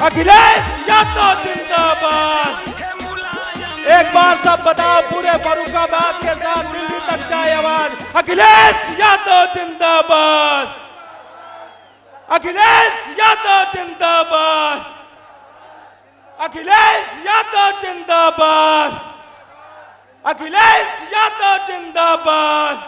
अखिलेश यादव जिंदाबाद। एक बार सब बताओ पूरे फर्रुखाबाद के साथ दिल्ली तक जाए आवाज, अखिलेश यादव जिंदाबाद, अखिलेश यादव जिंदाबाद, अखिलेश यादव जिंदाबाद, अखिलेश यादव जिंदाबाद।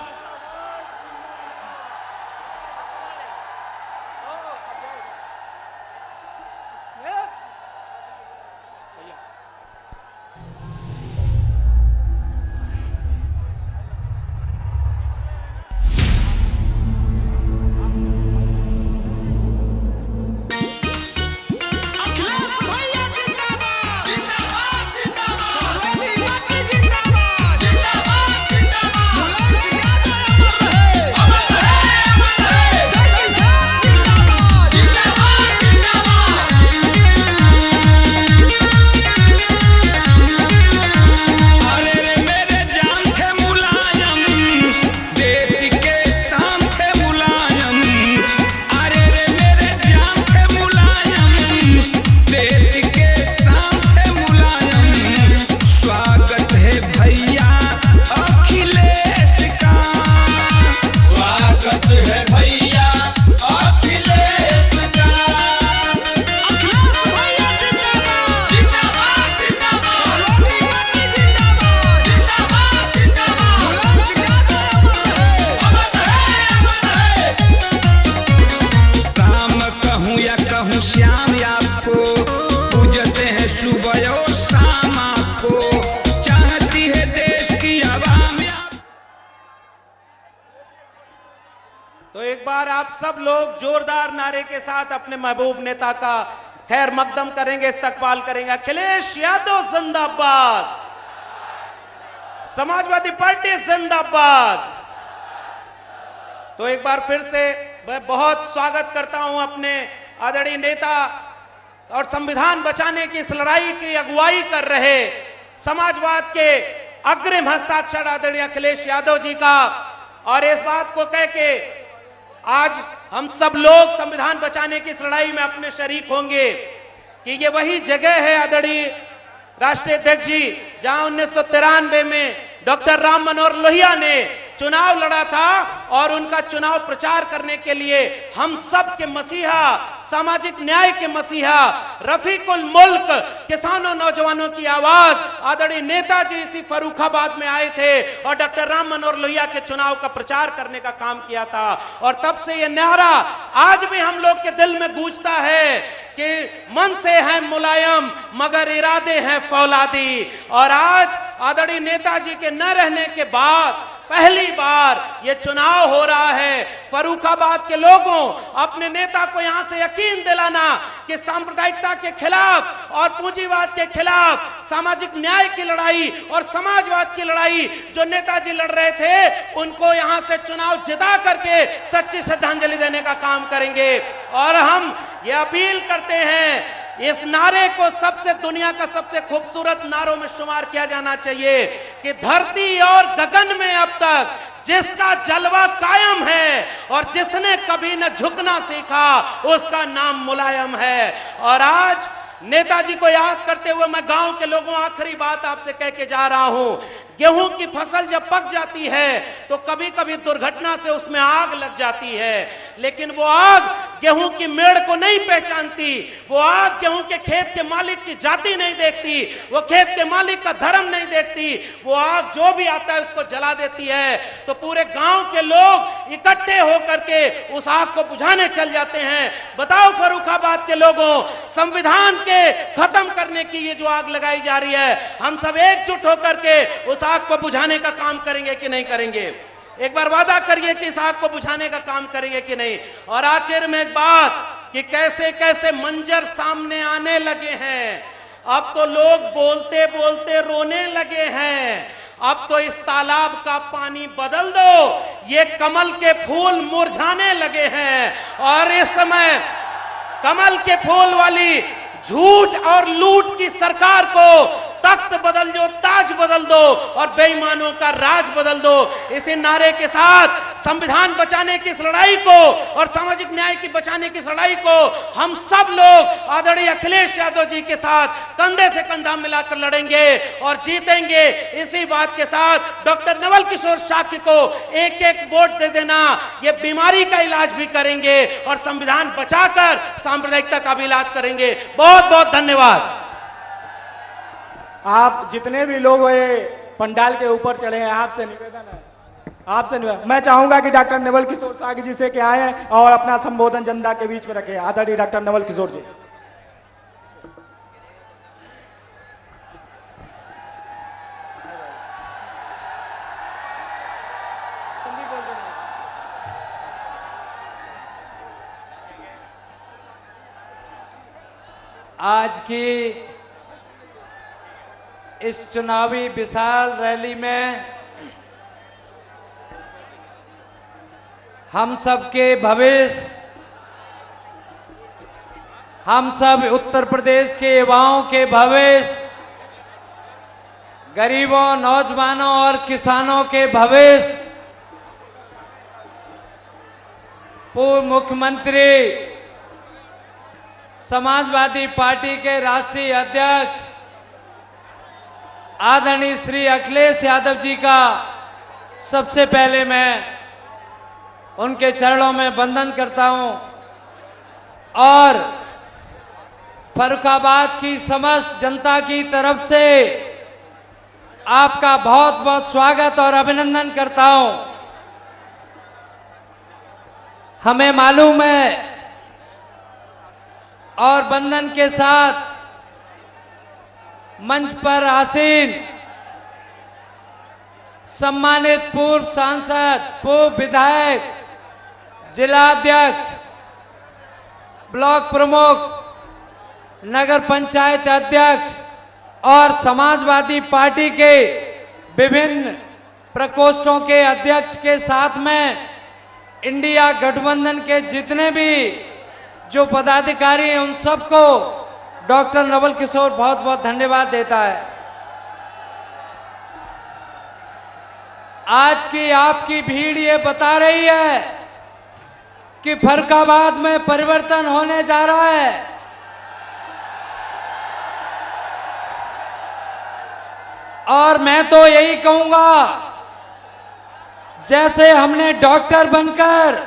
तो एक बार आप सब लोग जोरदार नारे के साथ अपने महबूब नेता का खैर मकदम करेंगे, इस्तकबाल करेंगे। अखिलेश यादव जिंदाबाद, समाजवादी पार्टी जिंदाबाद। तो एक बार फिर से मैं बहुत स्वागत करता हूं अपने आदरणीय नेता और संविधान बचाने की इस लड़ाई की अगुवाई कर रहे समाजवाद के अग्रिम हस्ताक्षर आदरणीय अखिलेश यादव जी का। और इस बात को कह के आज हम सब लोग संविधान बचाने की इस लड़ाई में अपने शरीक होंगे कि ये वही जगह है आदरणीय राष्ट्रीय अध्यक्ष जी जहां 1993 में डॉक्टर राम मनोहर लोहिया ने चुनाव लड़ा था और उनका चुनाव प्रचार करने के लिए हम सब के मसीहा, सामाजिक न्याय के मसीहा, रफीकुल मुल्क, किसानों नौजवानों की आवाज आदरणीय नेताजी इसी फर्रुखाबाद में आए थे और डॉक्टर राम मनोहर लोहिया के चुनाव का प्रचार करने का काम किया था। और तब से यह नारा आज भी हम लोग के दिल में गूंजता है कि मन से है मुलायम मगर इरादे हैं फौलादी। और आज आदरणीय नेताजी के न रहने के बाद पहली बार यह चुनाव हो रहा है। फर्रुखाबाद के लोगों अपने नेता को यहां से यकीन दिलाना कि सांप्रदायिकता के खिलाफ और पूंजीवाद के खिलाफ सामाजिक न्याय की लड़ाई और समाजवाद की लड़ाई जो नेताजी लड़ रहे थे उनको यहां से चुनाव जिता करके सच्ची श्रद्धांजलि देने का काम करेंगे। और हम ये अपील करते हैं, इस नारे को सबसे दुनिया का सबसे खूबसूरत नारों में शुमार किया जाना चाहिए कि धरती और गगन में अब तक जिसका जलवा कायम है और जिसने कभी न झुकना सीखा उसका नाम मुलायम है। और आज नेताजी को याद करते हुए मैं गांव के लोगों आखिरी बात आपसे कह के जा रहा हूं। गेहूं की फसल जब पक जाती है तो कभी कभी दुर्घटना से उसमें आग लग जाती है, लेकिन वो आग गेहूं की मेड़ को नहीं पहचानती, वो आग गेहूं के खेत के मालिक की जाति नहीं देखती, वो खेत के मालिक का धर्म नहीं देखती, वो आग जो भी आता है उसको जला देती है। तो पूरे गांव के लोग इकट्ठे होकर के उस आग को बुझाने चल जाते हैं। बताओ फर्रुखाबाद के लोगों, संविधान के खत्म करने की ये जो आग लगाई जा रही है, हम सब एकजुट होकर के उस आग को बुझाने का काम करेंगे कि नहीं करेंगे? एक बार वादा करिए कि इस आग को बुझाने का काम करेंगे कि नहीं। और आखिर में एक बात कि कैसे कैसे मंजर सामने आने लगे हैं। अब तो लोग बोलते बोलते रोने लगे हैं। अब तो इस तालाब का पानी बदल दो, ये कमल के फूल मुरझाने लगे हैं। और इस समय कमल के फूल वाली झूठ और लूट की सरकार को तख्त बदल दो, ताज बदल दो और बेईमानों का राज बदल दो। इसी नारे के साथ संविधान बचाने की इस लड़ाई को और सामाजिक न्याय की बचाने की इस लड़ाई को हम सब लोग आदरणीय अखिलेश यादव जी के साथ कंधे से कंधा मिलाकर लड़ेंगे और जीतेंगे। इसी बात के साथ डॉक्टर नवल किशोर शाक्य को एक एक वोट दे देना, ये बीमारी का इलाज भी करेंगे और संविधान बचाकर सांप्रदायिकता का भी इलाज करेंगे। बहुत बहुत धन्यवाद। आप जितने भी लोग ये पंडाल के ऊपर चढ़े हैं, आपसे निवेदन है, मैं चाहूंगा कि डॉक्टर नवल किशोर शाक्य जी से क्या आए और अपना संबोधन जनता के बीच में रखे। आदरणीय डॉक्टर नवल किशोर जी। आज की इस चुनावी विशाल रैली में हम सबके भविष्य, हम सब उत्तर प्रदेश के युवाओं के भविष्य, गरीबों, नौजवानों और किसानों के भविष्य, पूर्व मुख्यमंत्री, समाजवादी पार्टी के राष्ट्रीय अध्यक्ष आदरणीय श्री अखिलेश यादव जी का सबसे पहले मैं उनके चरणों में वंदन करता हूं और फर्रुखाबाद की समस्त जनता की तरफ से आपका बहुत बहुत स्वागत और अभिनंदन करता हूं। हमें मालूम है और वंदन के साथ मंच पर आसीन सम्मानित पूर्व सांसद, पूर्व विधायक, जिलाध्यक्ष, ब्लॉक प्रमुख, नगर पंचायत अध्यक्ष और समाजवादी पार्टी के विभिन्न प्रकोष्ठों के अध्यक्ष के साथ में इंडिया गठबंधन के जितने भी जो पदाधिकारी हैं उन सबको डॉक्टर नवल किशोर बहुत बहुत धन्यवाद देता है। आज की आपकी भीड़ ये बता रही है कि फर्रुखाबाद में परिवर्तन होने जा रहा है। और मैं तो यही कहूंगा, जैसे हमने डॉक्टर बनकर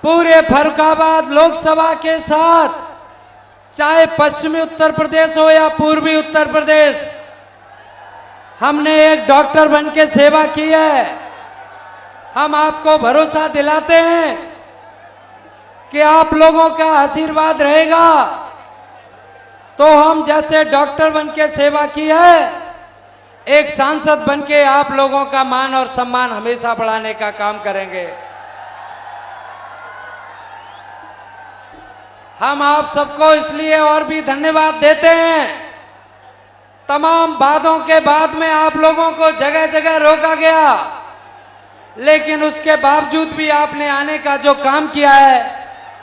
पूरे फर्रुखाबाद लोकसभा के साथ, चाहे पश्चिमी उत्तर प्रदेश हो या पूर्वी उत्तर प्रदेश, हमने एक डॉक्टर बन के सेवा की है। हम आपको भरोसा दिलाते हैं कि आप लोगों का आशीर्वाद रहेगा तो हम जैसे डॉक्टर बन के सेवा की है, एक सांसद बन के आप लोगों का मान और सम्मान हमेशा बढ़ाने का काम करेंगे। हम आप सबको इसलिए और भी धन्यवाद देते हैं, तमाम वादों के बाद में आप लोगों को जगह जगह रोका गया, लेकिन उसके बावजूद भी आपने आने का जो काम किया है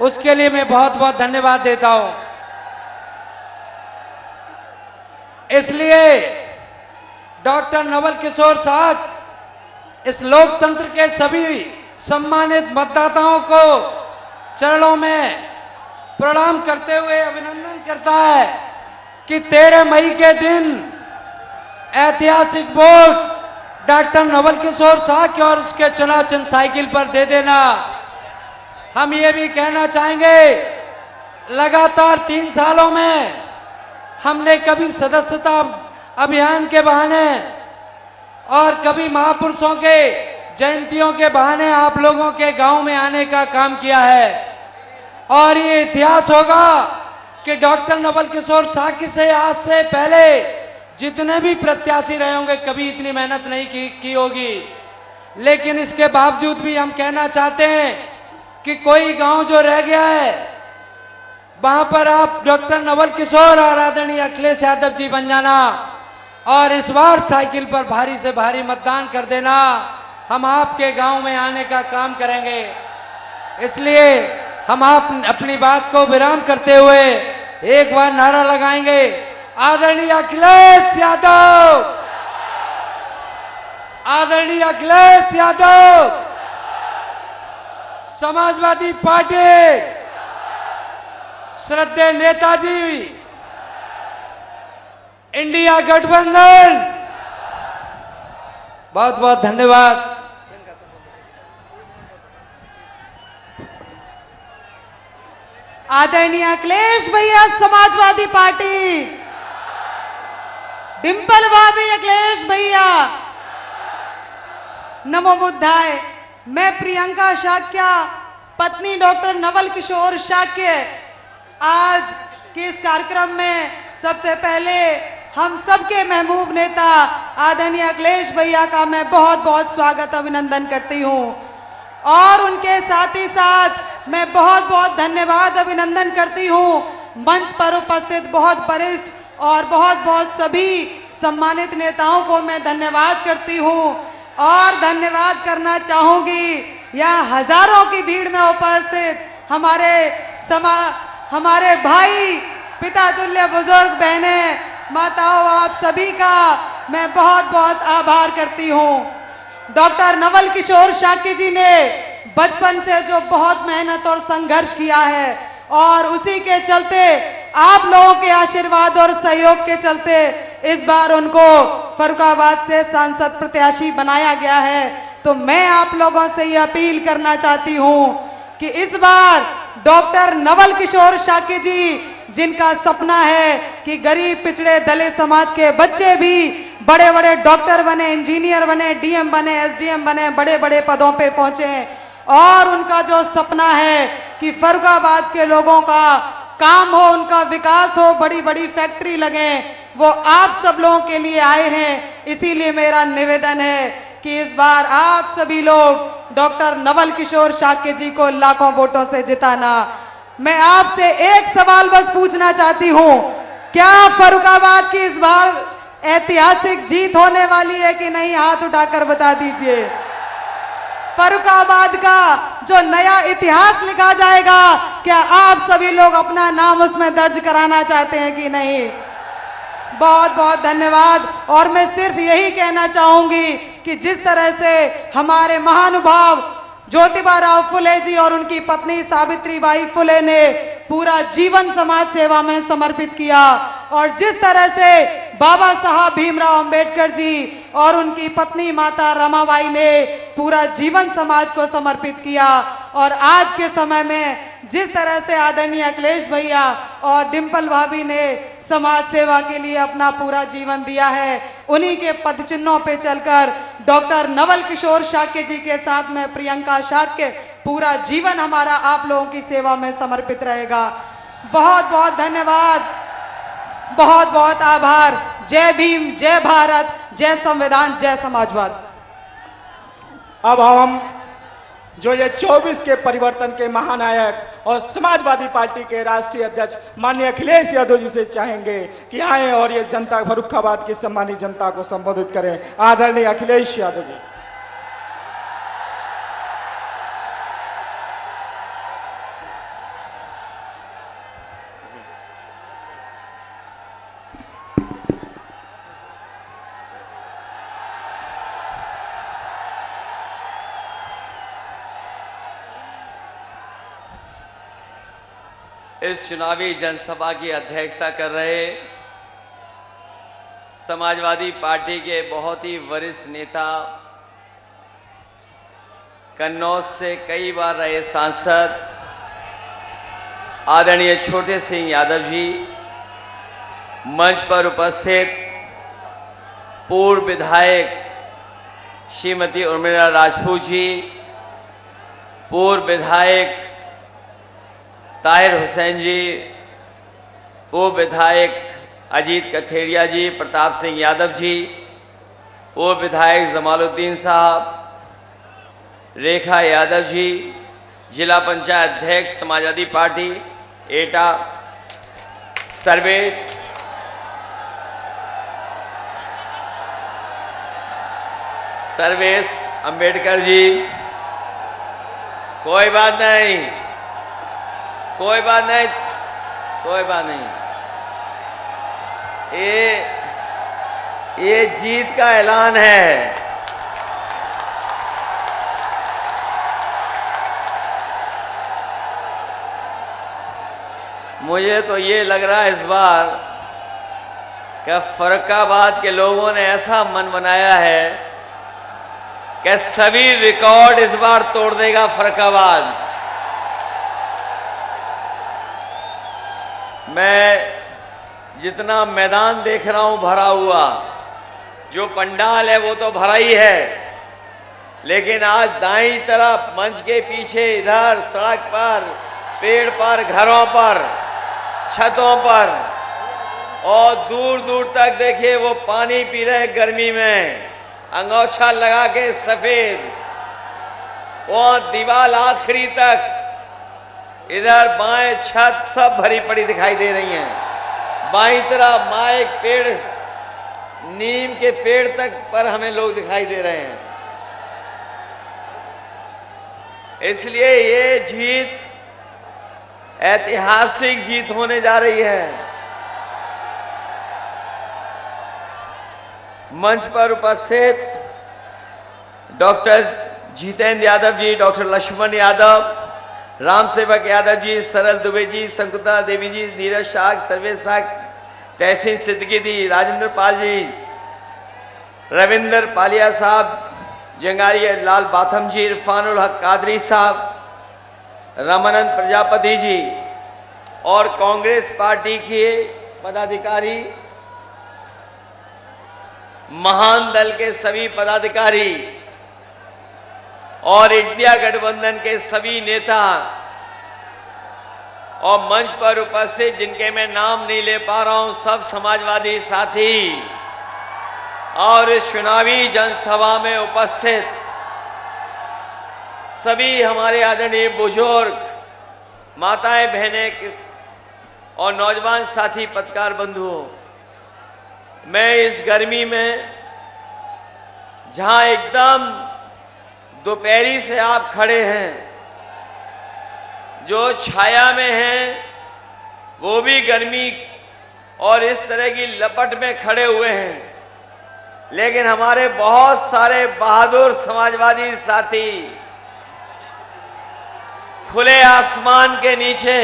उसके लिए मैं बहुत बहुत धन्यवाद देता हूं। इसलिए डॉक्टर नवल किशोर शाक्य इस लोकतंत्र के सभी सम्मानित मतदाताओं को चरणों में प्रणाम करते हुए अभिनंदन करता है कि 13 मई के दिन ऐतिहासिक वोट डॉक्टर नवल किशोर शाक्य और उसके चुनाव चिन्ह साइकिल पर दे देना। हम ये भी कहना चाहेंगे, लगातार 3 सालों में हमने कभी सदस्यता अभियान के बहाने और कभी महापुरुषों के जयंतियों के बहाने आप लोगों के गांव में आने का काम किया है और ये इतिहास होगा कि डॉक्टर नवल किशोर शाक्य से आज से पहले जितने भी प्रत्याशी रहे होंगे कभी इतनी मेहनत नहीं की होगी। लेकिन इसके बावजूद भी हम कहना चाहते हैं कि कोई गांव जो रह गया है वहां पर आप डॉक्टर नवल किशोर और आदरणीय अखिलेश यादव जी बन जाना और इस बार साइकिल पर भारी से भारी मतदान कर देना। हम आपके गांव में आने का काम करेंगे। इसलिए हम आप अपनी बात को विराम करते हुए एक बार नारा लगाएंगे, आदरणीय अखिलेश यादव, आदरणीय अखिलेश यादव, समाजवादी पार्टी, श्रद्धेय नेताजी, इंडिया गठबंधन, बहुत बहुत धन्यवाद। आदरणीय अखिलेश भैया, समाजवादी पार्टी, डिंपल भाभी, अखिलेश भैया, नमो बुद्धाय। मैं प्रियंका शाक्य, पत्नी डॉक्टर नवल किशोर शाक्य, आज के इस कार्यक्रम में सबसे पहले हम सबके महबूब नेता आदरणीय अखिलेश भैया का मैं बहुत बहुत स्वागत अभिनंदन करती हूं और उनके साथ ही साथ मैं बहुत बहुत धन्यवाद अभिनंदन करती हूं मंच पर उपस्थित बहुत वरिष्ठ और बहुत बहुत सभी सम्मानित नेताओं को मैं धन्यवाद करती हूं और धन्यवाद करना चाहूंगी यहाँ हजारों की भीड़ में उपस्थित हमारे भाई, पिता तुल्य बुजुर्ग, बहने, माताओं, आप सभी का मैं बहुत बहुत आभार करती हूं। डॉक्टर नवल किशोर शाक्य जी ने बचपन से जो बहुत मेहनत और संघर्ष किया है और उसी के चलते आप लोगों के आशीर्वाद और सहयोग के चलते इस बार उनको फर्रुखाबाद से सांसद प्रत्याशी बनाया गया है। तो मैं आप लोगों से ये अपील करना चाहती हूं कि इस बार डॉक्टर नवल किशोर शाक्य जी, जिनका सपना है कि गरीब पिछड़े दलित समाज के बच्चे भी बड़े बड़े डॉक्टर बने, इंजीनियर बने, डीएम बने, एसडीएम बने, बड़े बड़े पदों पे पहुंचे और उनका जो सपना है कि फर्रुखाबाद के लोगों का काम हो, उनका विकास हो, बड़ी बड़ी फैक्ट्री लगे, वो आप सब लोगों के लिए आए हैं। इसीलिए मेरा निवेदन है कि इस बार आप सभी लोग डॉक्टर नवल किशोर शाक्य जी को लाखों वोटों से जिताना। मैं आपसे एक सवाल बस पूछना चाहती हूं, क्या फर्रुखाबाद की इस बार ऐतिहासिक जीत होने वाली है कि नहीं? हाथ उठाकर बता दीजिए। फर्रुखाबाद का जो नया इतिहास लिखा जाएगा, क्या आप सभी लोग अपना नाम उसमें दर्ज कराना चाहते हैं कि नहीं? बहुत बहुत धन्यवाद। और मैं सिर्फ यही कहना चाहूंगी कि जिस तरह से हमारे महानुभाव ज्योतिबा फुले जी और उनकी पत्नी सावित्रीबाई फुले ने पूरा जीवन समाज सेवा में समर्पित किया और जिस तरह से बाबा साहब भीमराव अंबेडकर जी और उनकी पत्नी माता रमाबाई ने पूरा जीवन समाज को समर्पित किया और आज के समय में जिस तरह से आदरणीय अखिलेश भैया और डिंपल भाभी ने समाज सेवा के लिए अपना पूरा जीवन दिया है, उन्हीं के पदचिन्हों पे चलकर डॉक्टर नवल किशोर शाक्य जी के साथ में प्रियंका शाक्य पूरा जीवन हमारा आप लोगों की सेवा में समर्पित रहेगा। बहुत बहुत धन्यवाद, बहुत बहुत आभार। जय भीम, जय भारत, जय संविधान, जय समाजवाद। अब हम जो ये 24 के परिवर्तन के महानायक और समाजवादी पार्टी के राष्ट्रीय अध्यक्ष माननीय अखिलेश यादव जी से चाहेंगे कि आए और ये जनता, फर्रुखाबाद की सम्मानित जनता को संबोधित करें। आदरणीय अखिलेश यादव जी। इस चुनावी जनसभा की अध्यक्षता कर रहे समाजवादी पार्टी के बहुत ही वरिष्ठ नेता, कन्नौज से कई बार रहे सांसद आदरणीय छोटे सिंह यादव जी, मंच पर उपस्थित पूर्व विधायक श्रीमती उर्मिला राजपूत जी, पूर्व विधायक ताहिर हुसैन जी, पूर्व विधायक अजीत कथेरिया जी, प्रताप सिंह यादव जी, पूर्व विधायक जमालुद्दीन साहब, रेखा यादव जी, जिला पंचायत अध्यक्ष समाजवादी पार्टी एटा सर्वेश अंबेडकर जी। कोई बात नहीं, कोई बात नहीं, कोई बात नहीं। ये जीत का ऐलान है, मुझे तो ये लग रहा है इस बार कि फर्रुखाबाद के लोगों ने ऐसा मन बनाया है कि सभी रिकॉर्ड इस बार तोड़ देगा फर्रुखाबाद। मैं जितना मैदान देख रहा हूं भरा हुआ, जो पंडाल है वो तो भरा ही है, लेकिन आज दाईं तरफ मंच के पीछे, इधर सड़क पर, पेड़ पर, घरों पर, छतों पर और दूर दूर तक देखिए वो पानी पी रहे गर्मी में, अंगोछा लगा के सफेद, वो दीवार आखिरी तक, इधर बाएं छत सब भरी पड़ी दिखाई दे रही हैं। बाईं तरफ माइक पेड़, नीम के पेड़ तक पर हमें लोग दिखाई दे रहे हैं। इसलिए ये जीत ऐतिहासिक जीत होने जा रही है। मंच पर उपस्थित डॉक्टर जितेंद्र यादव जी, डॉक्टर लक्ष्मण यादव, राम सेवक यादव जी, सरल दुबे जी, शंकुतला देवी जी, नीरज शाह, सर्वेश शाह, तहसीन सिद्दीकी जी, राजेंद्र पाल जी, रविंदर पालिया साहब, जंगारी लाल बाथम जी, इरफानुल हक कादरी साहब, रामानंद प्रजापति जी और कांग्रेस पार्टी के पदाधिकारी, महान दल के सभी पदाधिकारी और इंडिया गठबंधन के सभी नेता और मंच पर उपस्थित जिनके मैं नाम नहीं ले पा रहा हूं, सब समाजवादी साथी और इस चुनावी जनसभा में उपस्थित सभी हमारे आदरणीय बुजुर्ग, माताएं, बहनें और नौजवान साथी पत्रकार बंधुओं, मैं इस गर्मी में जहां एकदम दोपहरी से आप खड़े हैं, जो छाया में हैं वो भी गर्मी और इस तरह की लपट में खड़े हुए हैं, लेकिन हमारे बहुत सारे बहादुर समाजवादी साथी खुले आसमान के नीचे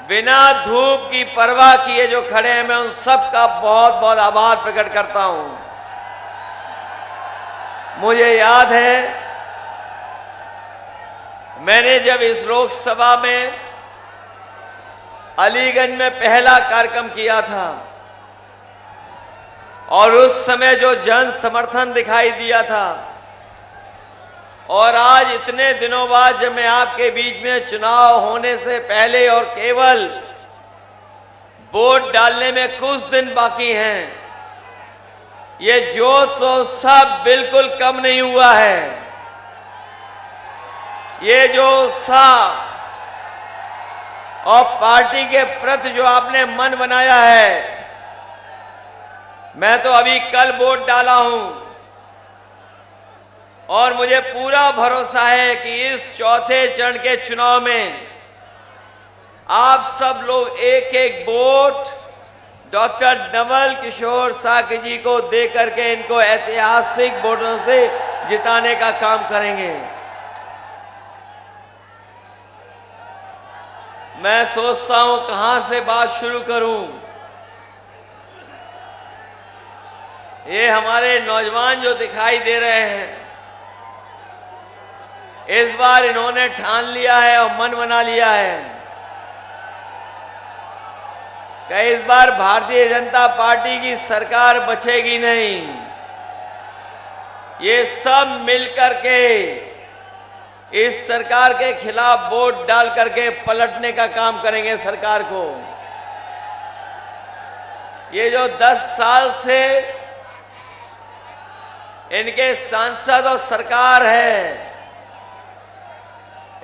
बिना धूप की परवाह किए जो खड़े हैं, मैं उन सब का बहुत बहुत आभार प्रकट करता हूं। मुझे याद है मैंने जब इस लोकसभा में अलीगंज में पहला कार्यक्रम किया था और उस समय जो जन समर्थन दिखाई दिया था, और आज इतने दिनों बाद जब मैं आपके बीच में चुनाव होने से पहले और केवल वोट डालने में कुछ दिन बाकी हैं, ये जोश और उत्साह बिल्कुल कम नहीं हुआ है। ये जो उत्साह और पार्टी के प्रति जो आपने मन बनाया है, मैं तो अभी कल वोट डाला हूं और मुझे पूरा भरोसा है कि इस चौथे चरण के चुनाव में आप सब लोग एक एक वोट डॉक्टर नवल किशोर साकी जी को देकर के इनको ऐतिहासिक वोटों से जिताने का काम करेंगे। मैं सोचता हूं कहां से बात शुरू करूं। ये हमारे नौजवान जो दिखाई दे रहे हैं, इस बार इन्होंने ठान लिया है और मन बना लिया है कि इस बार भारतीय जनता पार्टी की सरकार बचेगी नहीं। ये सब मिलकर के इस सरकार के खिलाफ वोट डाल करके पलटने का काम करेंगे सरकार को। ये जो 10 साल से इनके सांसद और सरकार है,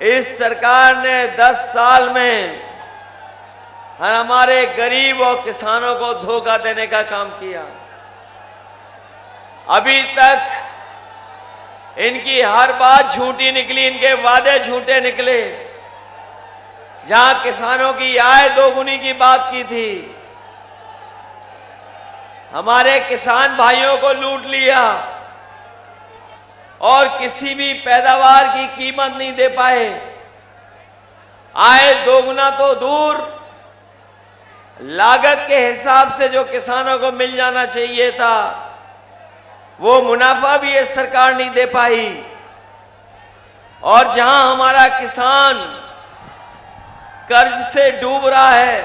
इस सरकार ने 10 साल में हमारे गरीब और किसानों को धोखा देने का काम किया। अभी तक इनकी हर बात झूठी निकली, इनके वादे झूठे निकले। जहां किसानों की आय दोगुनी की बात की थी, हमारे किसान भाइयों को लूट लिया और किसी भी पैदावार की कीमत नहीं दे पाए। आय दोगुना तो दूर, लागत के हिसाब से जो किसानों को मिल जाना चाहिए था, वो मुनाफा भी ये सरकार नहीं दे पाई। और जहां हमारा किसान कर्ज से डूब रहा है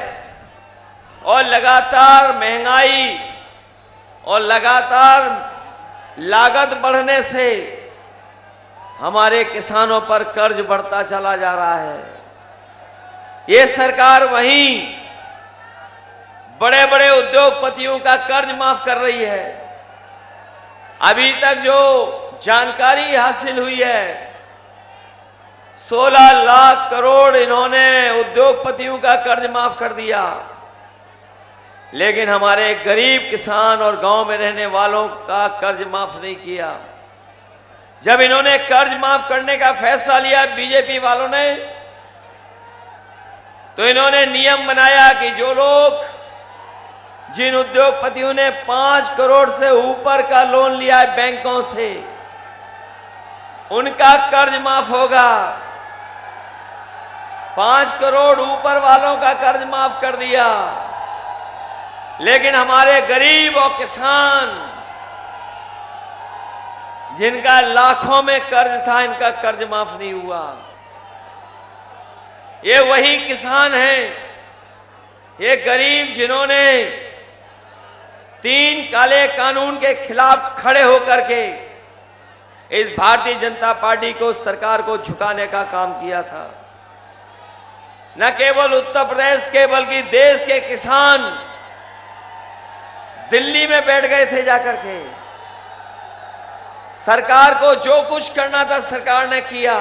और लगातार महंगाई और लगातार लागत बढ़ने से हमारे किसानों पर कर्ज बढ़ता चला जा रहा है, ये सरकार वहीं बड़े बड़े उद्योगपतियों का कर्ज माफ कर रही है। अभी तक जो जानकारी हासिल हुई है, 16 लाख करोड़ इन्होंने उद्योगपतियों का कर्ज माफ कर दिया, लेकिन हमारे गरीब किसान और गांव में रहने वालों का कर्ज माफ नहीं किया। जब इन्होंने कर्ज माफ करने का फैसला लिया बीजेपी वालों ने, तो इन्होंने नियम बनाया कि जो लोग, जिन उद्योगपतियों ने 5 करोड़ से ऊपर का लोन लिया है बैंकों से, उनका कर्ज माफ होगा। 5 करोड़ ऊपर वालों का कर्ज माफ कर दिया, लेकिन हमारे गरीब और किसान जिनका लाखों में कर्ज था, इनका कर्ज माफ नहीं हुआ। ये वही किसान हैं, ये गरीब जिन्होंने 3 काले कानून के खिलाफ खड़े होकर के इस भारतीय जनता पार्टी को, सरकार को झुकाने का काम किया था। न केवल उत्तर प्रदेश के बल्कि देश के किसान दिल्ली में बैठ गए थे जाकर के। सरकार को जो कुछ करना था सरकार ने किया।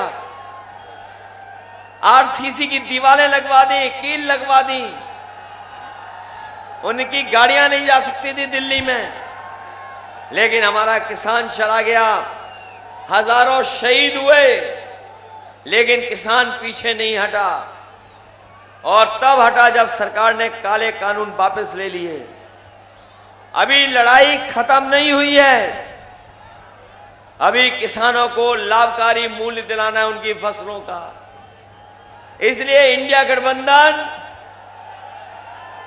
आरसीसी की दीवारें लगवा दी, कील लगवा दी, उनकी गाड़ियां नहीं जा सकती थी दिल्ली में, लेकिन हमारा किसान चला गया। हजारों शहीद हुए, लेकिन किसान पीछे नहीं हटा, और तब हटा जब सरकार ने काले कानून वापस ले लिए। अभी लड़ाई खत्म नहीं हुई है, अभी किसानों को लाभकारी मूल्य दिलाना है उनकी फसलों का। इसलिए इंडिया गठबंधन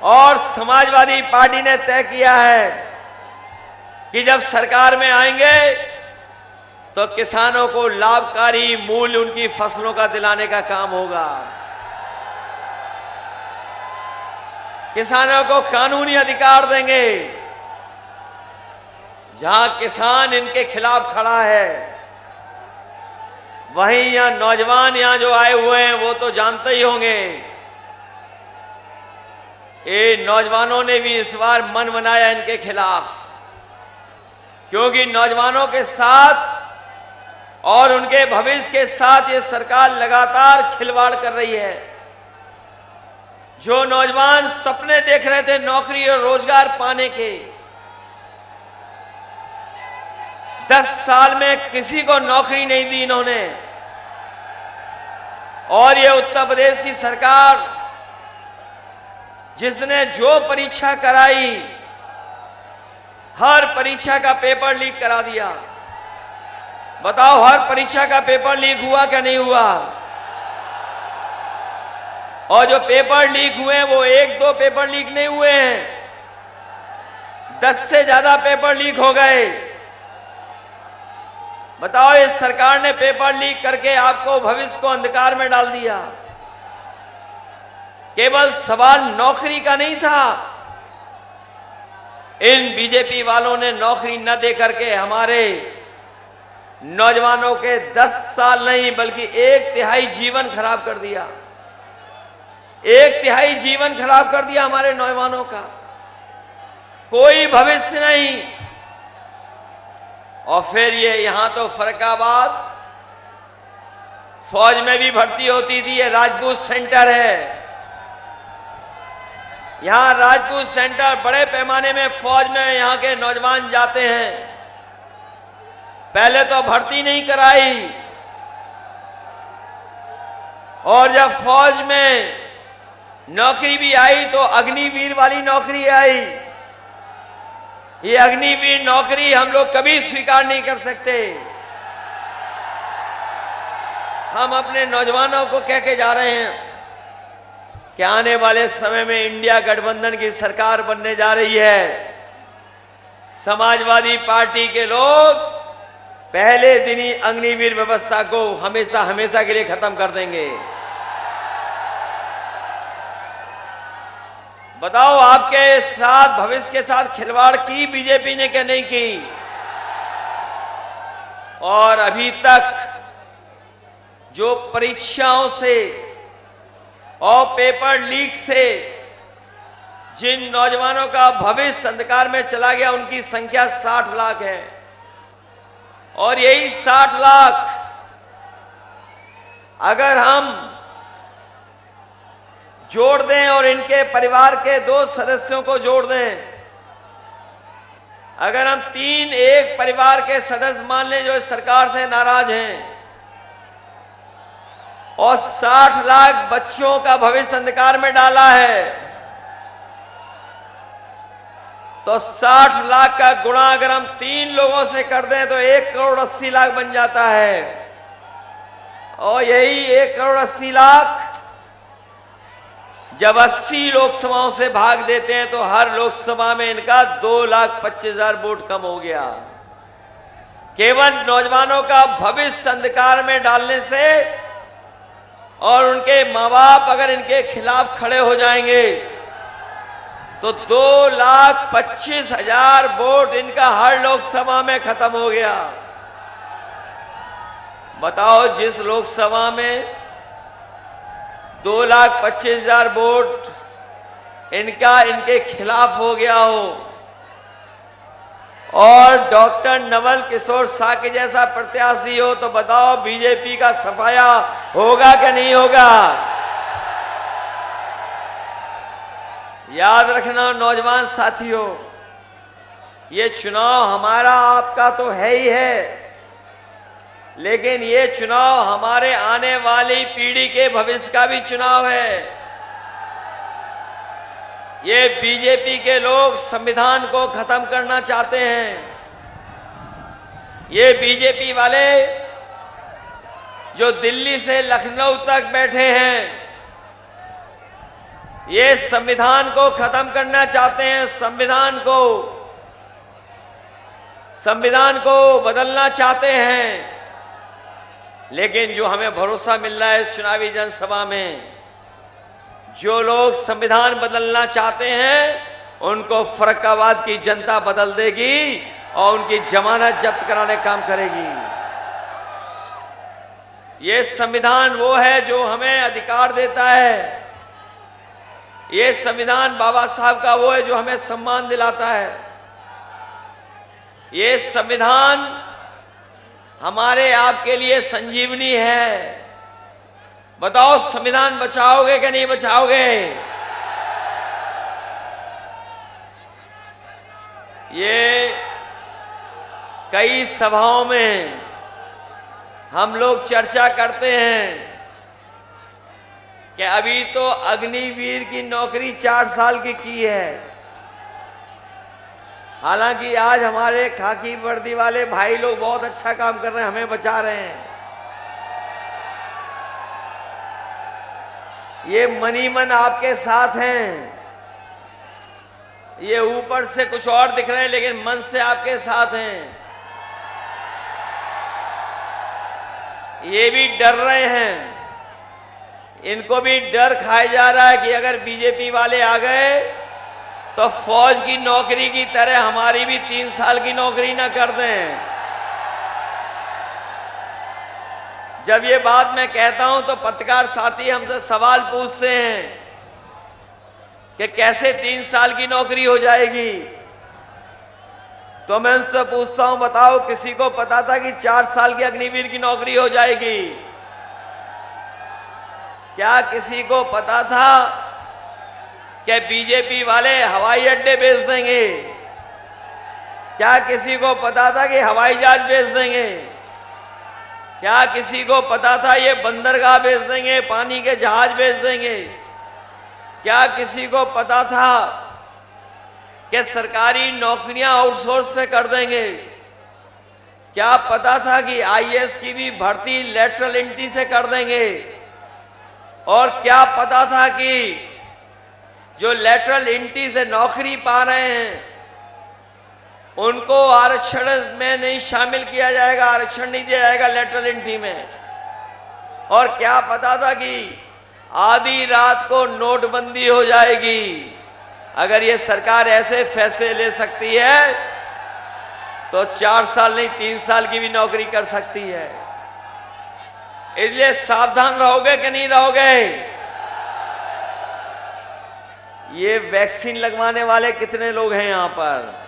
और समाजवादी पार्टी ने तय किया है कि जब सरकार में आएंगे तो किसानों को लाभकारी मूल्य उनकी फसलों का दिलाने का काम होगा। किसानों को कानूनी अधिकार देंगे। जहां किसान इनके खिलाफ खड़ा है, वहीं यहां नौजवान यहां जो आए हुए हैं वो तो जानते ही होंगे, ये नौजवानों ने भी इस बार मन बनाया इनके खिलाफ, क्योंकि नौजवानों के साथ और उनके भविष्य के साथ ये सरकार लगातार खिलवाड़ कर रही है। जो नौजवान सपने देख रहे थे नौकरी और रोजगार पाने के, 10 साल में किसी को नौकरी नहीं दी इन्होंने। और ये उत्तर प्रदेश की सरकार, जिसने जो परीक्षा कराई, हर परीक्षा का पेपर लीक करा दिया। बताओ, हर परीक्षा का पेपर लीक हुआ क्या नहीं हुआ? और जो पेपर लीक हुए वो 1-2 पेपर लीक नहीं हुए हैं, 10 से ज्यादा पेपर लीक हो गए। बताओ, इस सरकार ने पेपर लीक करके आपको भविष्य को अंधकार में डाल दिया। केवल सवाल नौकरी का नहीं था, इन बीजेपी वालों ने नौकरी न दे करके हमारे नौजवानों के 10 साल नहीं बल्कि 1/3 जीवन खराब कर दिया। 1/3 जीवन खराब कर दिया हमारे नौजवानों का, कोई भविष्य नहीं। और फिर ये यहां तो फर्रुखाबाद फौज में भी भर्ती होती थी, ये राजपूत सेंटर है। यहां राजपूत सेंटर बड़े पैमाने में फौज में यहां के नौजवान जाते हैं। पहले तो भर्ती नहीं कराई, और जब फौज में नौकरी भी आई तो अग्निवीर वाली नौकरी आई। ये अग्निवीर नौकरी हम लोग कभी स्वीकार नहीं कर सकते। हम अपने नौजवानों को कह के जा रहे हैं कि आने वाले समय में इंडिया गठबंधन की सरकार बनने जा रही है। समाजवादी पार्टी के लोग पहले दिन ही अग्निवीर व्यवस्था को हमेशा हमेशा के लिए खत्म कर देंगे। बताओ, आपके साथ, भविष्य के साथ खिलवाड़ की बीजेपी ने क्या नहीं की? और अभी तक जो परीक्षाओं से और पेपर लीक से जिन नौजवानों का भविष्य अंधकार में चला गया, उनकी संख्या 60 लाख है। और यही 60 लाख अगर हम जोड़ दें और इनके परिवार के 2 सदस्यों को जोड़ दें, अगर हम 3 एक परिवार के सदस्य मान लें जो इस सरकार से नाराज हैं, और 60 लाख बच्चों का भविष्य अंधकार में डाला है, तो 60 लाख का गुणा अगर हम 3 लोगों से कर दें तो 1 करोड़ 80 लाख बन जाता है। और यही 1 करोड़ 80 लाख जब 80 लोकसभाओं से भाग देते हैं तो हर लोकसभा में इनका 2,25,000 वोट कम हो गया। केवल नौजवानों का भविष्य अंधकार में डालने से और उनके मां बाप अगर इनके खिलाफ खड़े हो जाएंगे तो 2,25,000 वोट इनका हर लोकसभा में खत्म हो गया। बताओ, जिस लोकसभा में 2,25,000 वोट इनके खिलाफ हो गया हो और डॉक्टर नवल किशोर शाह के जैसा प्रत्याशी हो, तो बताओ बीजेपी का सफाया होगा कि नहीं होगा? याद रखना नौजवान साथियों, ये चुनाव हमारा आपका तो है ही है, लेकिन ये चुनाव हमारे आने वाली पीढ़ी के भविष्य का भी चुनाव है। ये बीजेपी के लोग संविधान को खत्म करना चाहते हैं। ये बीजेपी वाले जो दिल्ली से लखनऊ तक बैठे हैं, ये संविधान को खत्म करना चाहते हैं। संविधान को बदलना चाहते हैं। लेकिन जो हमें भरोसा मिल रहा है इस चुनावी जनसभा में, जो लोग संविधान बदलना चाहते हैं उनको फर्रुखाबाद की जनता बदल देगी और उनकी जमानत जब्त कराने का काम करेगी। ये संविधान वो है जो हमें अधिकार देता है। ये संविधान बाबा साहब का वो है जो हमें सम्मान दिलाता है। ये संविधान हमारे आपके लिए संजीवनी है। बताओ, संविधान बचाओगे कि नहीं बचाओगे? ये कई सभाओं में हम लोग चर्चा करते हैं कि अभी तो अग्निवीर की नौकरी 4 साल की है। हालांकि आज हमारे खाकी वर्दी वाले भाई लोग बहुत अच्छा काम कर रहे हैं, हमें बचा रहे हैं। ये मनी मन आपके साथ हैं। ये ऊपर से कुछ और दिख रहे हैं लेकिन मन से आपके साथ हैं। ये भी डर रहे हैं। इनको भी डर खाया जा रहा है कि अगर बीजेपी वाले आ गए तो फौज की नौकरी की तरह हमारी भी 3 साल की नौकरी ना कर दें। जब ये बात मैं कहता हूं तो पत्रकार साथी हमसे सवाल पूछते हैं कि कैसे 3 साल की नौकरी हो जाएगी। तो मैं उनसे पूछता हूं, बताओ किसी को पता था कि 4 साल की अग्निवीर की नौकरी हो जाएगी? क्या किसी को पता था कि बीजेपी वाले हवाई अड्डे बेच देंगे? क्या किसी को पता था कि हवाई जहाज बेच देंगे? क्या किसी को पता था ये बंदरगाह बेच देंगे, पानी के जहाज बेच देंगे? क्या किसी को पता था कि सरकारी नौकरियां आउटसोर्स पे कर देंगे? क्या पता था कि आईएएस की भी भर्ती लेटरल एंट्री से कर देंगे? और क्या पता था कि जो लेटरल एंट्री से नौकरी पा रहे हैं उनको आरक्षण में नहीं शामिल किया जाएगा, आरक्षण नहीं दिया जाएगा लेटरल एंट्री में। और क्या पता था कि आधी रात को नोटबंदी हो जाएगी। अगर ये सरकार ऐसे फैसले ले सकती है तो 4 साल नहीं 3 साल की भी नौकरी कर सकती है। इसलिए सावधान रहोगे कि नहीं रहोगे? ये वैक्सीन लगवाने वाले कितने लोग हैं यहां पर?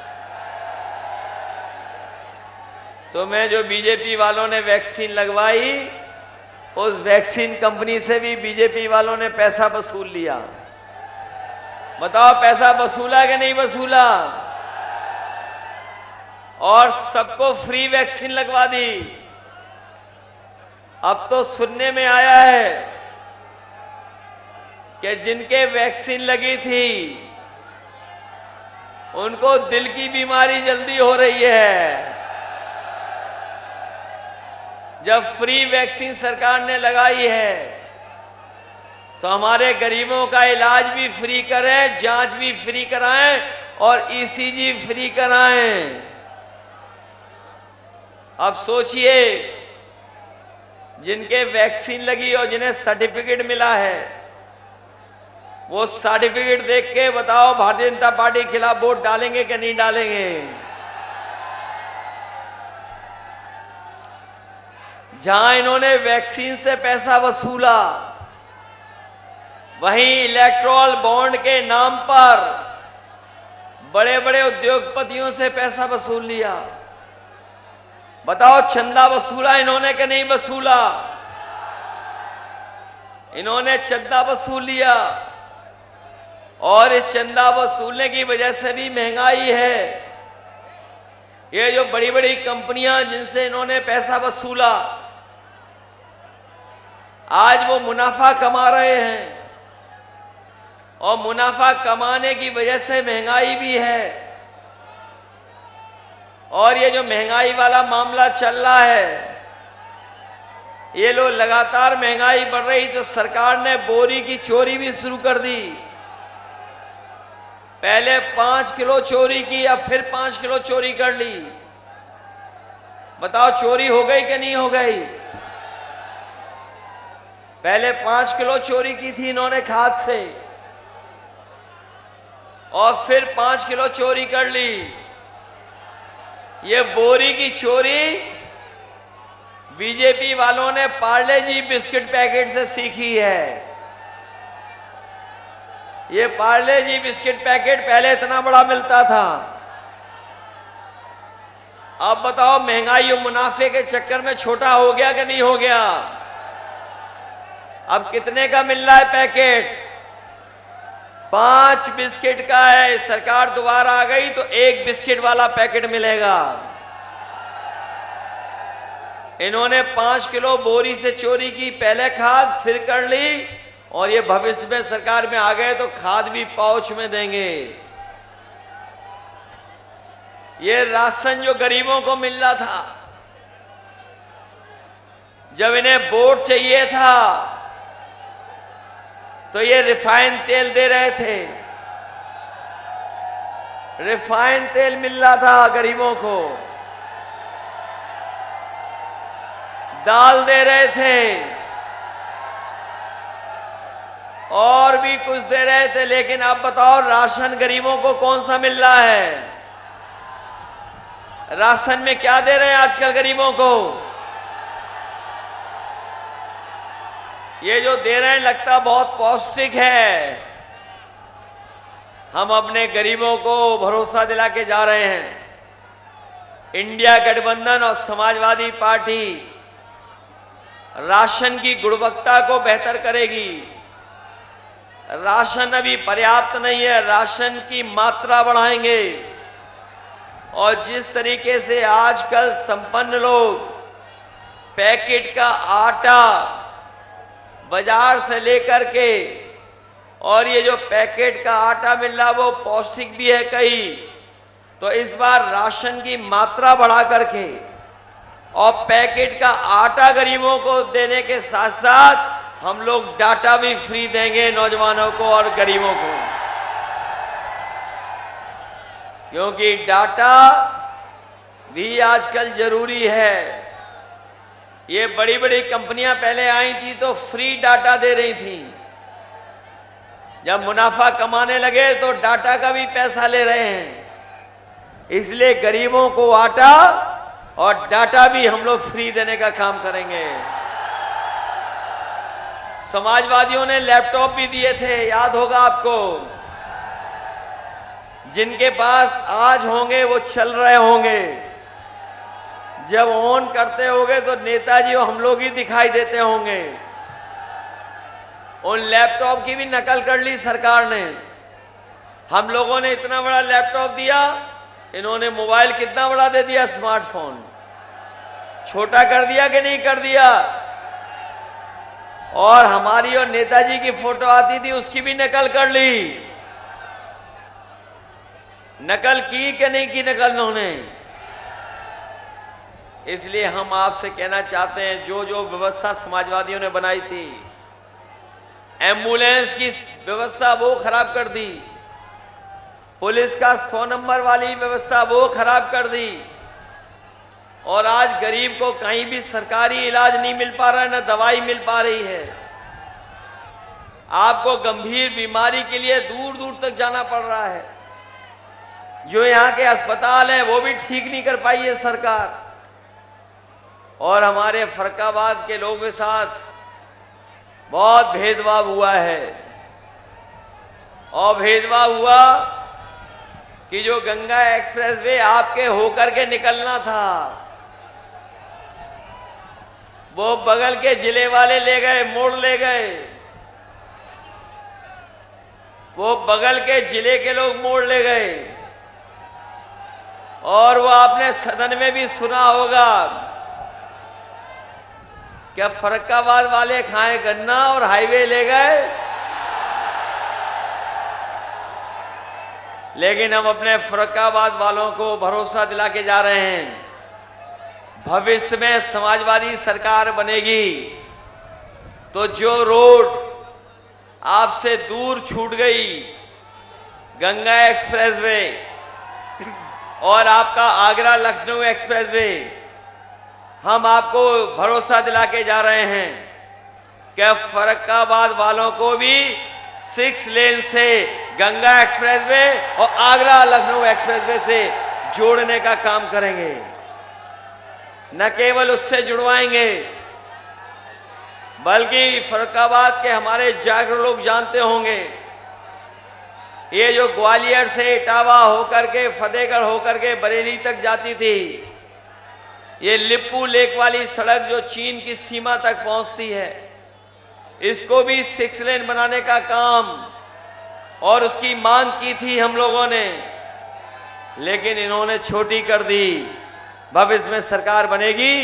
तो मैं जो बीजेपी वालों ने वैक्सीन लगवाई उस वैक्सीन कंपनी से भी बीजेपी वालों ने पैसा वसूल लिया। बताओ पैसा वसूला कि नहीं वसूला? और सबको फ्री वैक्सीन लगवा दी। अब तो सुनने में आया है कि जिनके वैक्सीन लगी थी उनको दिल की बीमारी जल्दी हो रही है। जब फ्री वैक्सीन सरकार ने लगाई है तो हमारे गरीबों का इलाज भी फ्री करें, जांच भी फ्री कराएं और ईसीजी फ्री कराएं। अब सोचिए जिनके वैक्सीन लगी और जिन्हें सर्टिफिकेट मिला है वो सर्टिफिकेट देख के बताओ भारतीय जनता पार्टी के खिलाफ वोट डालेंगे कि नहीं डालेंगे? जहां इन्होंने वैक्सीन से पैसा वसूला वहीं इलेक्ट्रोल बॉन्ड के नाम पर बड़े बड़े उद्योगपतियों से पैसा वसूल लिया। बताओ चंदा वसूला इन्होंने कि नहीं वसूला? इन्होंने चंदा वसूल लिया और इस चंदा वसूलने की वजह से भी महंगाई है। ये जो बड़ी बड़ी कंपनियां जिनसे इन्होंने पैसा वसूला आज वो मुनाफा कमा रहे हैं और मुनाफा कमाने की वजह से महंगाई भी है। और ये जो महंगाई वाला मामला चल रहा है ये लोग लगातार महंगाई बढ़ रही तो सरकार ने बोरी की चोरी भी शुरू कर दी। पहले 5 किलो चोरी की अब फिर 5 किलो चोरी कर ली। बताओ चोरी हो गई कि नहीं हो गई? पहले 5 किलो चोरी की थी इन्होंने खाद से और फिर 5 किलो चोरी कर ली। ये बोरी की चोरी बीजेपी वालों ने पार्ले जी बिस्किट पैकेट से सीखी है। ये पार्ले जी बिस्किट पैकेट पहले इतना बड़ा मिलता था, अब बताओ महंगाई और मुनाफे के चक्कर में छोटा हो गया कि नहीं हो गया? अब कितने का मिल रहा है पैकेट? 5 बिस्किट का है। सरकार दोबारा आ गई तो 1 बिस्किट वाला पैकेट मिलेगा। इन्होंने 5 किलो बोरी से चोरी की, पहले खाद फिर कर ली और ये भविष्य में सरकार में आ गए तो खाद भी पाउच में देंगे। ये राशन जो गरीबों को मिल रहा था, जब इन्हें वोट चाहिए था तो ये रिफाइन तेल दे रहे थे। रिफाइन तेल मिल रहा था गरीबों को, दाल दे रहे थे और भी कुछ दे रहे थे। लेकिन आप बताओ राशन गरीबों को कौन सा मिल रहा है? राशन में क्या दे रहे हैं आजकल गरीबों को? ये जो दे रहे हैं लगता बहुत पौष्टिक है। हम अपने गरीबों को भरोसा दिला के जा रहे हैं। इंडिया गठबंधन और समाजवादी पार्टी राशन की गुणवत्ता को बेहतर करेगी। राशन अभी पर्याप्त नहीं है, राशन की मात्रा बढ़ाएंगे। और जिस तरीके से आजकल संपन्न लोग पैकेट का आटा बाजार से लेकर के, और ये जो पैकेट का आटा मिल रहा वो पौष्टिक भी है कई, तो इस बार राशन की मात्रा बढ़ा करके और पैकेट का आटा गरीबों को देने के साथ साथ हम लोग डाटा भी फ्री देंगे नौजवानों को और गरीबों को, क्योंकि डाटा भी आजकल जरूरी है। ये बड़ी बड़ी कंपनियां पहले आई थी तो फ्री डाटा दे रही थी, जब मुनाफा कमाने लगे तो डाटा का भी पैसा ले रहे हैं। इसलिए गरीबों को आटा और डाटा भी हम लोग फ्री देने का काम करेंगे। समाजवादियों ने लैपटॉप भी दिए थे, याद होगा आपको। जिनके पास आज होंगे वो चल रहे होंगे, जब ऑन करते होंगे तो नेताजी और हम लोग ही दिखाई देते होंगे। उन लैपटॉप की भी नकल कर ली सरकार ने। हम लोगों ने इतना बड़ा लैपटॉप दिया, इन्होंने मोबाइल कितना बड़ा दे दिया, स्मार्टफोन छोटा कर दिया कि नहीं कर दिया। और हमारी और नेताजी की फोटो आती थी, उसकी भी नकल कर ली। नकल की कि नहीं की नकल उन्होंने। इसलिए हम आपसे कहना चाहते हैं, जो जो व्यवस्था समाजवादियों ने बनाई थी, एम्बुलेंस की व्यवस्था वो खराब कर दी, पुलिस का 100 नंबर वाली व्यवस्था वो खराब कर दी, और आज गरीब को कहीं भी सरकारी इलाज नहीं मिल पा रहा है, न दवाई मिल पा रही है। आपको गंभीर बीमारी के लिए दूर दूर तक जाना पड़ रहा है। जो यहां के अस्पताल हैं वो भी ठीक नहीं कर पाई है सरकार। और हमारे फर्रुखाबाद के लोगों के साथ बहुत भेदभाव हुआ है। और भेदभाव हुआ कि जो गंगा एक्सप्रेसवे आपके होकर के निकलना था, वो बगल के जिले वाले ले गए, मोड़ ले गए। वो बगल के जिले के लोग मोड़ ले गए। और वो आपने सदन में भी सुना होगा, क्या फर्रुखाबाद वाले खाए गन्ना और हाईवे ले गए। लेकिन हम अपने फर्रुखाबाद वालों को भरोसा दिला के जा रहे हैं, भविष्य में समाजवादी सरकार बनेगी तो जो रोड आपसे दूर छूट गई, गंगा एक्सप्रेसवे और आपका आगरा लखनऊ एक्सप्रेसवे, हम आपको भरोसा दिला के जा रहे हैं कि फर्रुखाबाद वालों को भी 6 लेन से गंगा एक्सप्रेसवे और आगरा लखनऊ एक्सप्रेसवे से जोड़ने का काम करेंगे। न केवल उससे जुड़वाएंगे, बल्कि फर्रुखाबाद के हमारे जागरूक लोग जानते होंगे, ये जो ग्वालियर से इटावा होकर के फतेहगढ़ होकर के बरेली तक जाती थी, ये लिप्पू लेक वाली सड़क जो चीन की सीमा तक पहुंचती है, इसको भी 6 लेन बनाने का काम और उसकी मांग की थी हम लोगों ने, लेकिन इन्होंने छोटी कर दी। भविष्य में सरकार बनेगी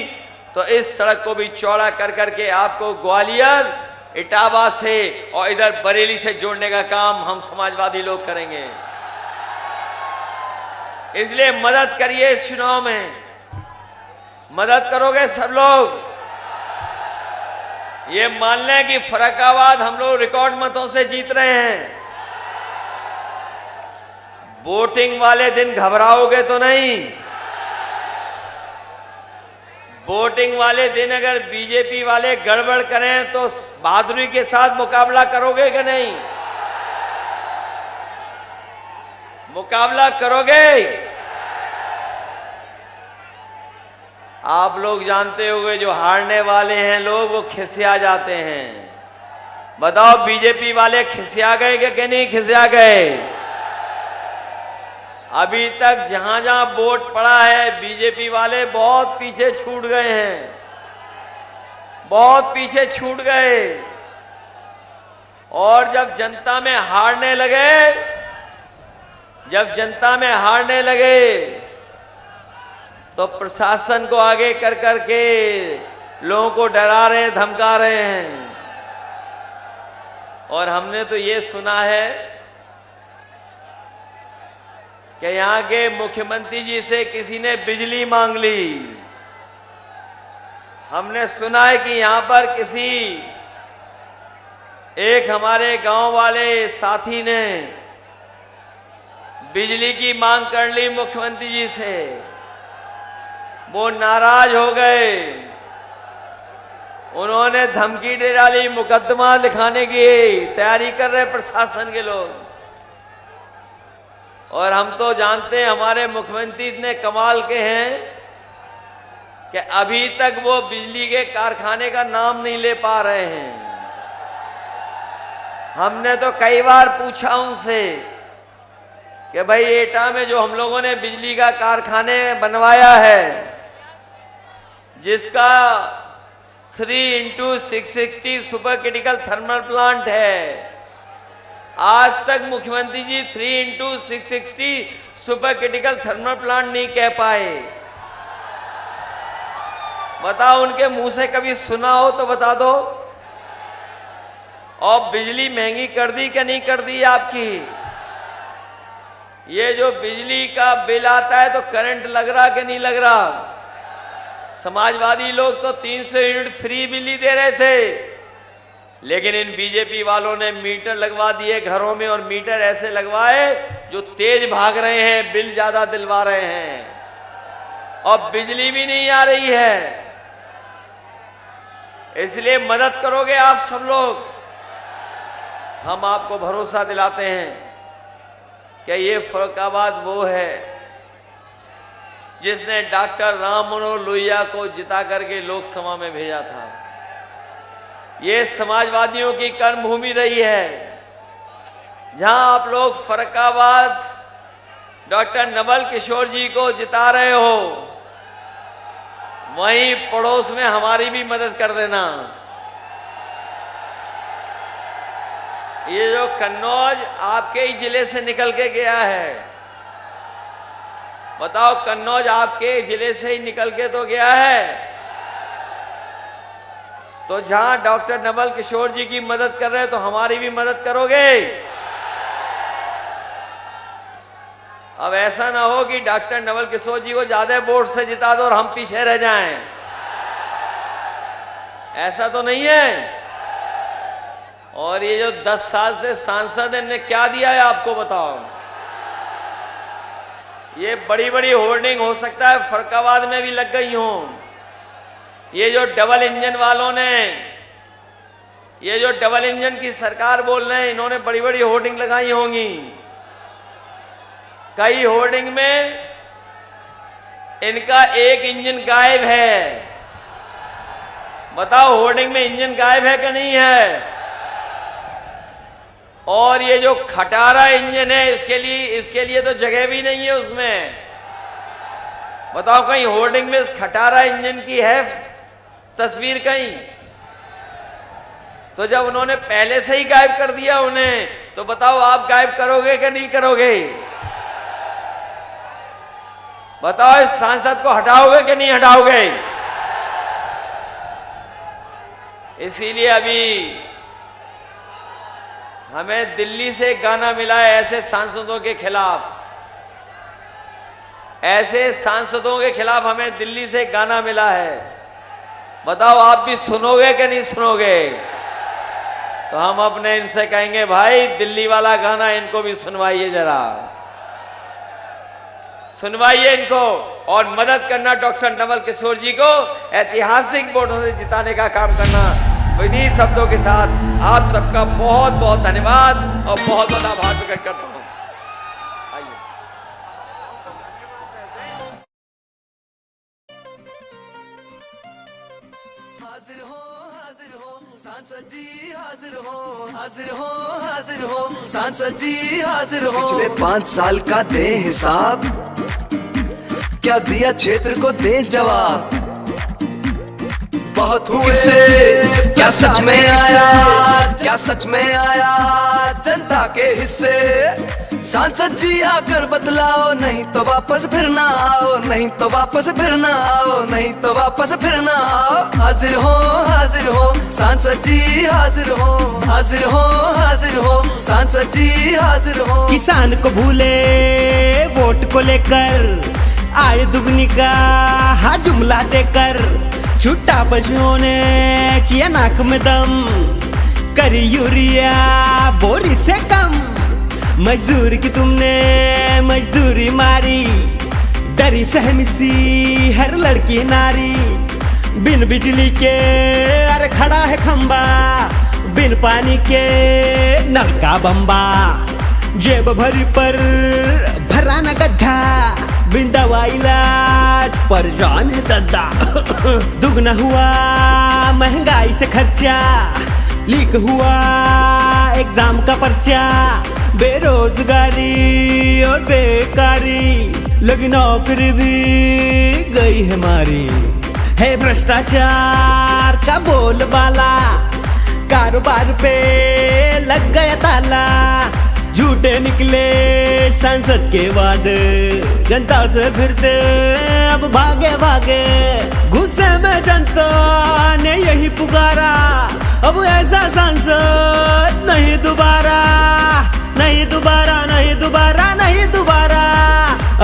तो इस सड़क को भी चौड़ा कर करके आपको ग्वालियर, इटावा से और इधर बरेली से जोड़ने का काम हम समाजवादी लोग करेंगे। इसलिए मदद करिए, इस चुनाव में मदद करोगे सब लोग। ये मान लें कि फर्रुखाबाद हम लोग रिकॉर्ड मतों से जीत रहे हैं। वोटिंग वाले दिन घबराओगे तो नहीं। वोटिंग वाले दिन अगर बीजेपी वाले गड़बड़ करें तो बहादुरी के साथ मुकाबला करोगे कि नहीं? मुकाबला करोगे? आप लोग जानते होंगे, जो हारने वाले हैं लोग वो खिसिया जाते हैं। बताओ बीजेपी वाले खिसिया गए कि नहीं खिसिया गए? अभी तक जहां जहां वोट पड़ा है बीजेपी वाले बहुत पीछे छूट गए हैं, बहुत पीछे छूट गए। और जब जनता में हारने लगे, तो प्रशासन को आगे कर करके लोगों को डरा रहे, धमका रहे हैं। और हमने तो ये सुना है कि यहां के मुख्यमंत्री जी से किसी ने बिजली मांग ली। हमने सुना है कि यहां पर किसी एक हमारे गांव वाले साथी ने बिजली की मांग कर ली मुख्यमंत्री जी से, वो नाराज हो गए, उन्होंने धमकी दे डाली, मुकदमा लिखाने की तैयारी कर रहे प्रशासन के लोग। और हम तो जानते हैं हमारे मुख्यमंत्री इतने कमाल के हैं कि अभी तक वो बिजली के कारखाने का नाम नहीं ले पा रहे हैं। हमने तो कई बार पूछा उनसे कि भाई एटा में जो हम लोगों ने बिजली का कारखाने बनवाया है, जिसका 3x660 super critical thermal plant है, आज तक मुख्यमंत्री जी 3x660 super critical thermal plant नहीं कह पाए। बताओ, उनके मुंह से कभी सुना हो तो बता दो। और बिजली महंगी कर दी क्या नहीं कर दी आपकी? ये जो बिजली का बिल आता है तो करंट लग रहा कि नहीं लग रहा? समाजवादी लोग तो 300 यूनिट फ्री बिजली दे रहे थे, लेकिन इन बीजेपी वालों ने मीटर लगवा दिए घरों में, और मीटर ऐसे लगवाए जो तेज भाग रहे हैं, बिल ज्यादा दिलवा रहे हैं, और बिजली भी नहीं आ रही है। इसलिए मदद करोगे आप सब लोग? हम आपको भरोसा दिलाते हैं कि ये फर्रुखाबाद वो है जिसने डॉक्टर राम मनोहर लोहिया को जिता करके लोकसभा में भेजा था। ये समाजवादियों की कर्मभूमि रही है। जहां आप लोग फर्रुखाबाद डॉक्टर नवल किशोर जी को जिता रहे हो, वहीं पड़ोस में हमारी भी मदद कर देना। ये जो कन्नौज आपके ही जिले से निकल के गया है, बताओ, कन्नौज आपके जिले से ही निकल के तो गया है। तो जहां डॉक्टर नवल किशोर जी की मदद कर रहे हैं, तो हमारी भी मदद करोगे? अब ऐसा ना हो कि डॉक्टर नवल किशोर जी को ज्यादा वोट से जिता दो और हम पीछे रह जाएं। ऐसा तो नहीं है। और ये जो 10 साल से सांसद है, ने क्या दिया है आपको बताओ? ये बड़ी बड़ी होर्डिंग हो सकता है फर्रुखाबाद में भी लग गई हों। ये जो डबल इंजन वालों ने, ये जो डबल इंजन की सरकार बोल रहे हैं, इन्होंने बड़ी बड़ी होर्डिंग लगाई होंगी। कई होर्डिंग में इनका एक इंजन गायब है। बताओ, होर्डिंग में इंजन गायब है कि नहीं है? और ये जो खटारा इंजन है, इसके लिए तो जगह भी नहीं है उसमें। बताओ, कहीं होर्डिंग में इस खटारा इंजन की है तस्वीर कहीं? तो जब उन्होंने पहले से ही गायब कर दिया उन्हें, तो बताओ आप गायब करोगे कि नहीं करोगे? बताओ, इस सांसद को हटाओगे कि नहीं हटाओगे? इसीलिए अभी हमें दिल्ली से एक गाना मिला है ऐसे सांसदों के खिलाफ। ऐसे सांसदों के खिलाफ हमें दिल्ली से एक गाना मिला है। बताओ, आप भी सुनोगे कि नहीं सुनोगे? तो हम अपने इनसे कहेंगे, भाई दिल्ली वाला गाना इनको भी सुनवाइए, जरा सुनवाइए इनको, और मदद करना डॉक्टर नवल किशोर जी को ऐतिहासिक वोटों से जिताने का काम करना। इन्हीं शब्दों के साथ आप सबका बहुत बहुत धन्यवाद और बहुत बहुत आभार प्रकट करता हूं। आइए। हाजिर हो सांसद जी, हाजिर हो सांसद जी, हाजिर हो। पिछले 5 साल का दे हिसाब, क्या दिया क्षेत्र को दे जवाब। बहुत हुए, क्या सच में आया, क्या सच में आया जनता के हिस्से। सांसद जी आकर बतलाओ, नहीं तो वापस फिर ना आओ, नहीं तो वापस फिर ना आओ, नहीं तो वापस फिर ना आओ। हाजिर हो सांसद जी, हाजिर हो सांसद जी, हाजिर हो। किसान को भूले वोट को लेकर, आय दुगनी का जुमला देकर, छुट्टा पशुओं ने किया नाक में दम। करी यूरिया बोरी से कम। मजदूर की तुमने मजदूरी मारी, डरी सहमी सी हर लड़की नारी। बिन बिजली के अरे खड़ा है खंबा, बिन पानी के नल का बम्बा। जेब भरी पर भरा न गड्ढा, बिन दवा इलाज पर जान है दद्दा। दुगना हुआ महंगाई से खर्चा, लीक हुआ एग्जाम का पर्चा। बेरोजगारी और बेकारी, लगी नौकरी भी गई है मारी। है भ्रष्टाचार का बोलबाला, कारोबार पे लग गया ताला। झूठे निकले संसद के वादे, जनता से फिरते अब भागे भागे। गुस्से में जनता ने यही पुकारा, अब ऐसा सांसद नहीं दोबारा, नहीं दोबारा, नहीं दोबारा, नहीं दोबारा।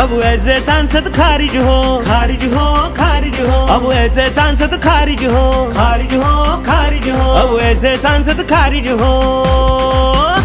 अब ऐसे सांसद खारिज हो, खारिज हो, खारिज हो। अब ऐसे सांसद खारिज हो, खारिज हो, खारिज हो। अब ऐसे सांसद खारिज हो।